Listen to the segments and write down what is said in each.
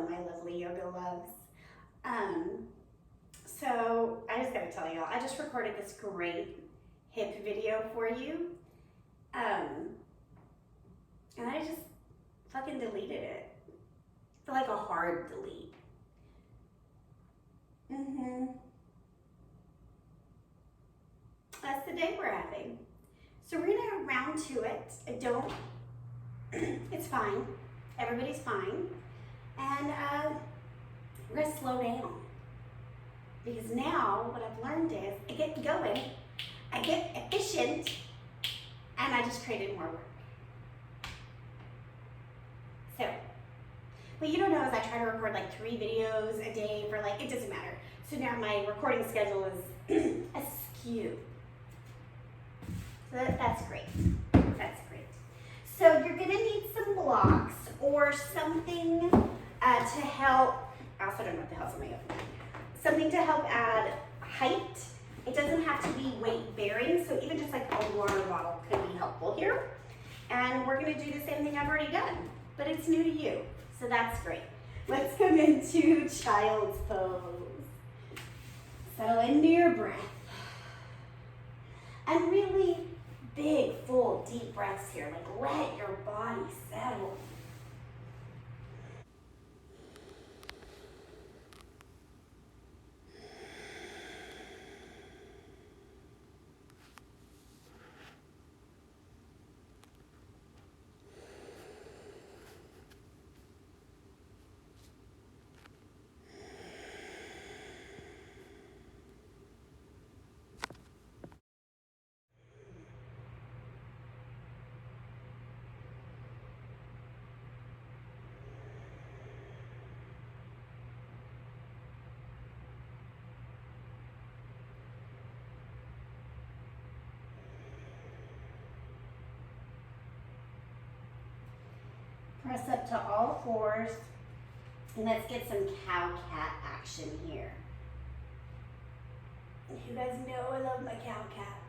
Hello, my lovely yoga loves. So I just gotta tell y'all, I just recorded this great hip video for you. And I just fucking deleted it. For like a hard delete. That's the day we're having. So we're gonna round to it. It's fine. Everybody's fine. And we're gonna slow down. Because now what I've learned is I get going, I get efficient, and I just created more work. So, what you don't know is I try to record like 3 videos a day for like, it doesn't matter. So now my recording schedule is askew. So that's great. That's great. So you're gonna need some blocks or something to help, I also don't know what the hell's in my oven. Something to help add height. It doesn't have to be weight bearing, so even just like a water bottle could be helpful here. And we're gonna do the same thing I've already done, but it's new to you, so that's great. Let's come into child's pose. Settle into your breath. And really big, full, deep breaths here. Like let your body settle. Press up to all fours, and let's get some cow-cat action here. You guys know I love my cow-cats.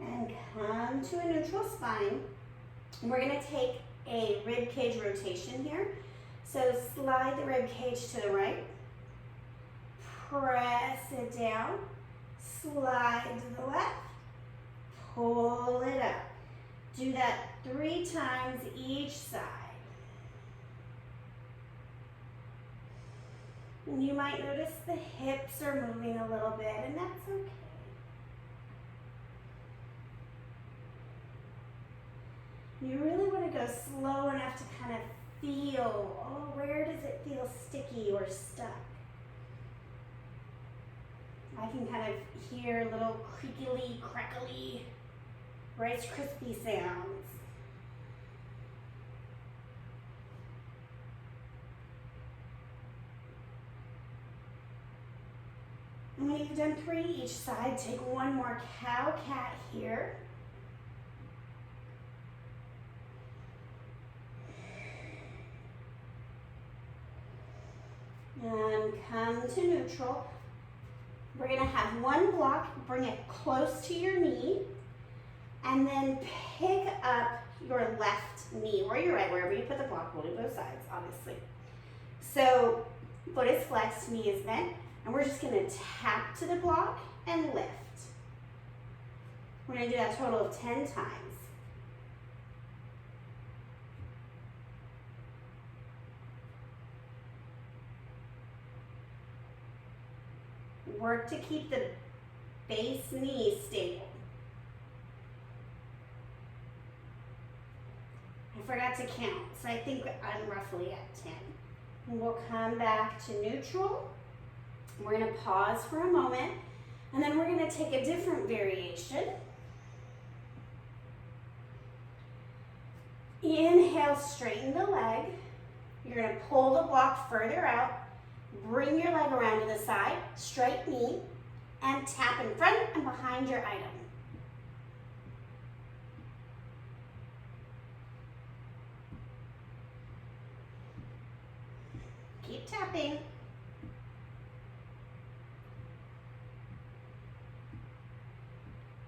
And come to a neutral spine. We're gonna take a rib cage rotation here. So slide the rib cage to the right, press it down, slide to the left, pull it up. Do that 3 times each side. And you might notice the hips are moving a little bit, and that's okay. You really want to go slow enough to kind of feel, oh, where does it feel sticky or stuck? I can kind of hear little creakily, crackly, Rice Krispie sounds. And when you've done 3 each side, take one more cow-cat here. And come to neutral. We're gonna have one block, bring it close to your knee, and then pick up your left knee, or your right, wherever you put the block. We'll do both sides, obviously. So, foot is flexed, knee is bent, and we're just gonna tap to the block and lift. We're gonna do that a total of 10 times. Work to keep the base knee stable. I forgot to count, so I think I'm roughly at 10. And we'll come back to neutral. We're gonna pause for a moment, and then we're gonna take a different variation. Inhale, straighten the leg. You're gonna pull the block further out. Bring your leg around to the side, straight knee, and tap in front and behind your item. Keep tapping.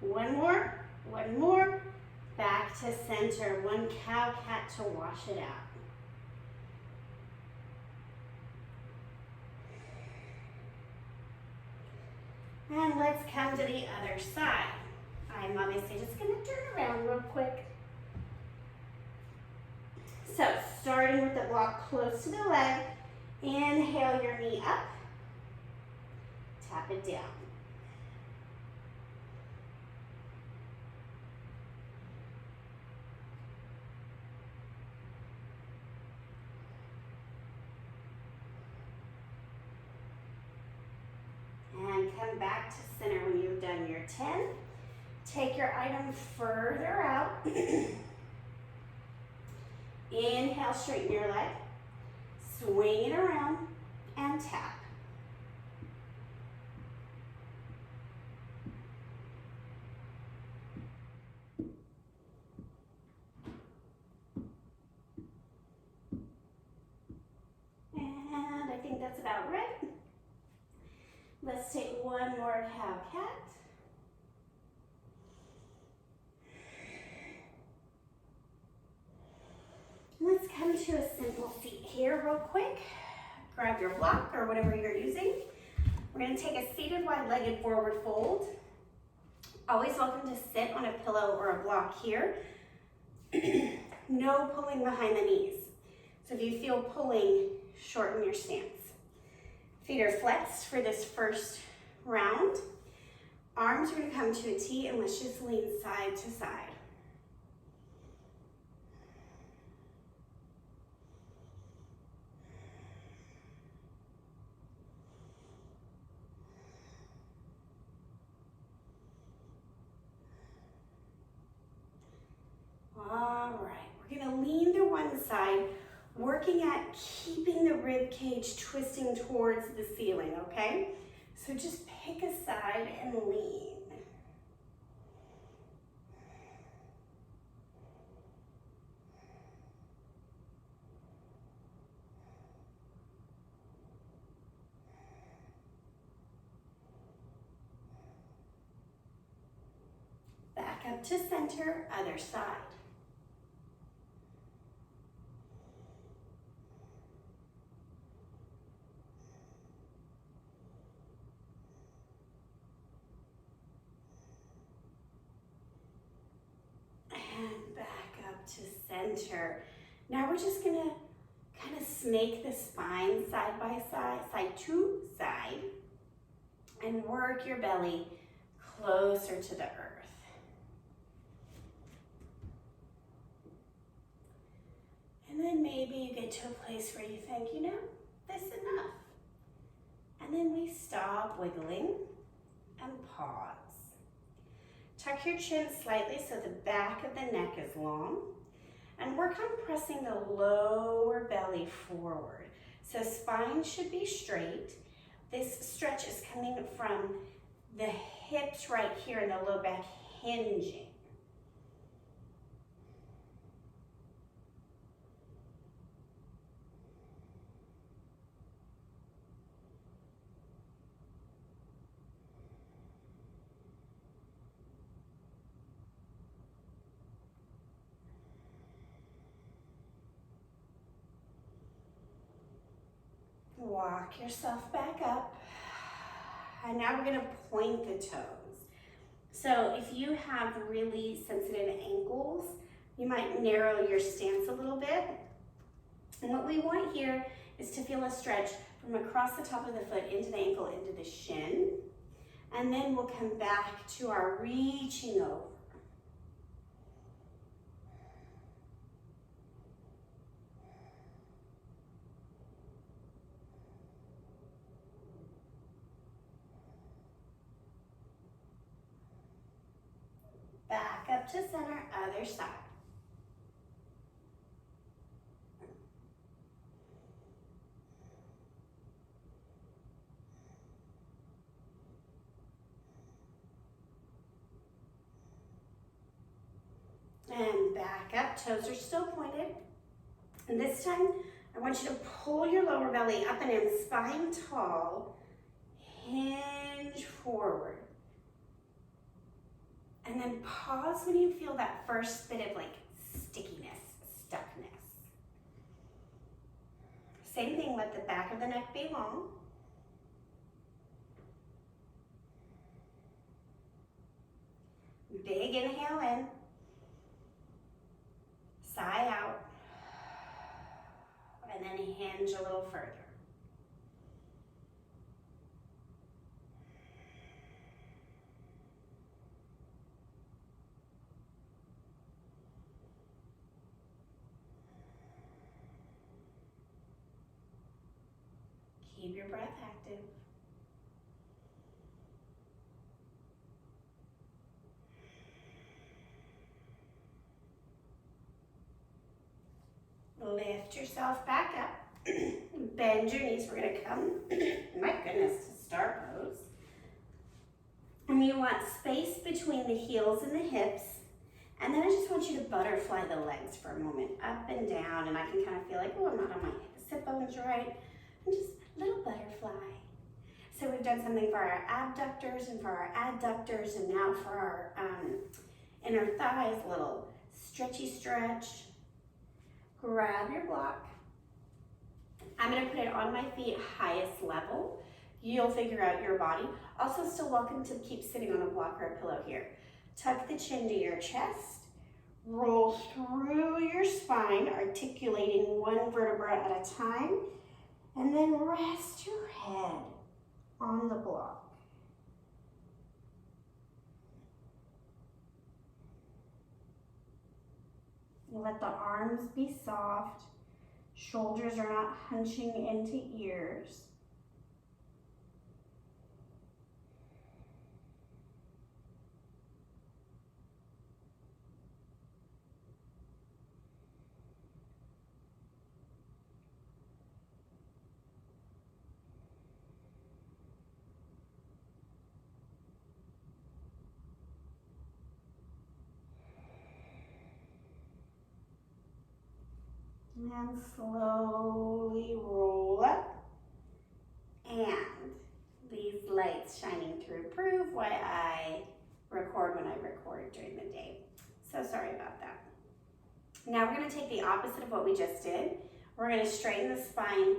One more. Back to center. One cow cat to wash it out. And let's come to the other side. I'm obviously just going to turn around real quick. So, starting with the block close to the leg, inhale your knee up, tap it down. And come back to center when you've done your 10. Take your item further out. Inhale, straighten your leg. Swing it around and tap. And I think that's about right. Let's take one more cow cat. Let's come to a simple seat here real quick. Grab your block or whatever you're using. We're going to take a seated wide-legged forward fold. Always welcome to sit on a pillow or a block here. No pulling behind the knees. So if you feel pulling, shorten your stance. Feet are flexed for this first round. Arms are going to come to a T, and let's just lean side to side. All right, we're going to lean to one side, working at keeping the rib cage twisting towards the ceiling, okay? So just pick a side and lean. Back up to center, other side. To center. Now we're just gonna kind of snake the spine side by side, side to side, and work your belly closer to the earth. And then maybe you get to a place where you think, you know, that's enough. And then we stop wiggling and pause. Tuck your chin slightly so the back of the neck is long. And work on pressing the lower belly forward. So spine should be straight. This stretch is coming from the hips right here and the low back hinging. Walk yourself back up. And now we're going to point the toes. So if you have really sensitive ankles, you might narrow your stance a little bit. And what we want here is to feel a stretch from across the top of the foot into the ankle, into the shin. And then we'll come back to our reaching over. Back up to center, other side. up, toes are still pointed. And this time, I want you to pull your lower belly up and in, spine tall, hinge forward. And then pause when you feel that first bit of like stickiness, stuckness. Same thing, let the back of the neck be long. Big inhale in, sigh out, and then hinge a little further. Keep your breath active. Lift yourself back up. Bend your knees. We're gonna come, my goodness, to star pose. And you want space between the heels and the hips. And then I just want you to butterfly the legs for a moment, up and down. And I can kind of feel like, oh, I'm not on my hip bones right. And just a little butterfly. So we've done something for our abductors and for our adductors, and now for our inner thighs, a little stretchy stretch. Grab your block. I'm gonna put it on my feet, highest level. You'll figure out your body. Also, still welcome to keep sitting on a block or a pillow here. Tuck the chin to your chest. Roll through your spine, articulating one vertebra at a time. And then rest your head on the block. Let the arms be soft. Shoulders are not hunching into ears. And slowly roll up. And these lights shining through prove why I record when I record during the day. So sorry about that. Now we're going to take the opposite of what we just did. We're going to straighten the spine,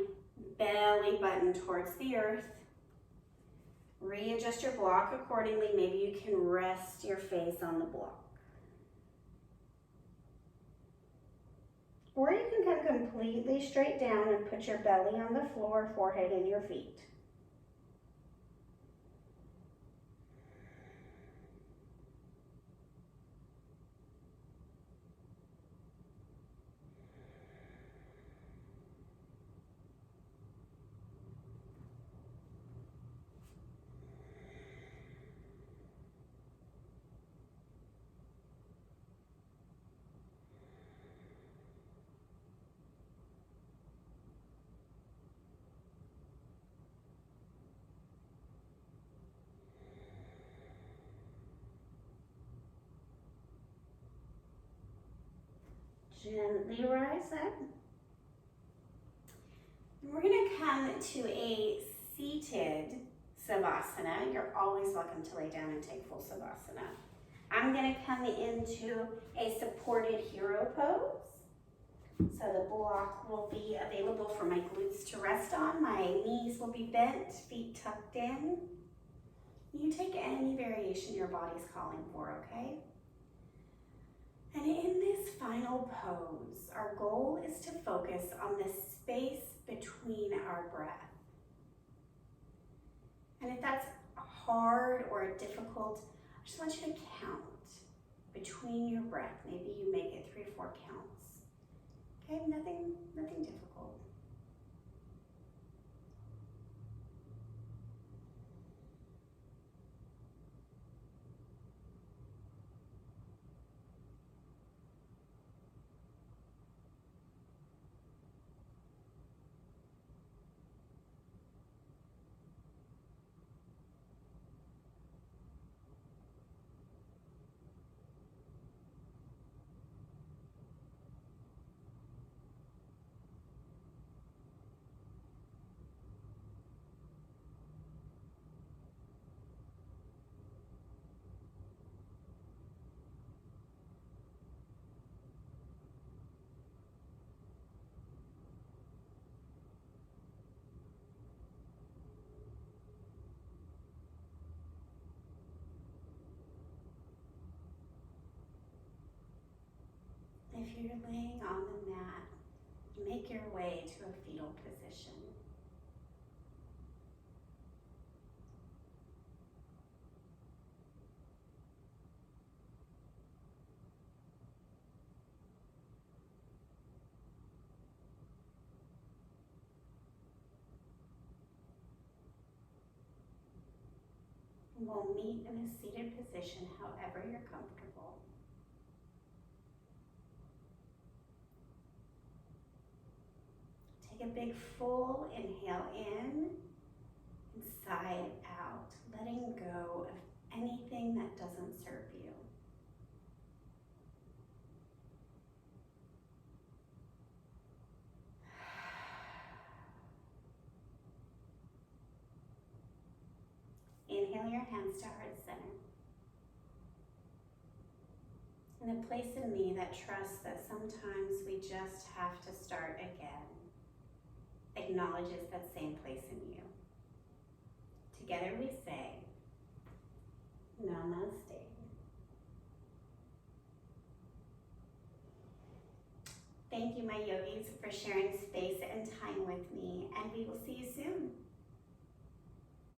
belly button towards the earth. Readjust your block accordingly. Maybe you can rest your face on the block. Or you can come completely straight down and put your belly on the floor, forehead in your feet. Gently rise up. And we're going to come to a seated savasana. You're always welcome to lay down and take full savasana. I'm going to come into a supported hero pose. So the block will be available for my glutes to rest on. My knees will be bent, feet tucked in. You take any variation your body's calling for, okay? And in this final pose, our goal is to focus on the space between our breath. And if that's hard or difficult, I just want you to count between your breath. Maybe you make it 3 or 4 counts. Okay, nothing difficult. After you're laying on the mat, make your way to a fetal position. We'll meet in a seated position however you're comfortable. Take a big full inhale in and sigh it out, letting go of anything that doesn't serve you. Inhale your hands to heart center. And a place in me that trusts that sometimes we just have to start again acknowledges that same place in you. Together we say, Namaste. Thank you, my yogis, for sharing space and time with me, and we will see you soon.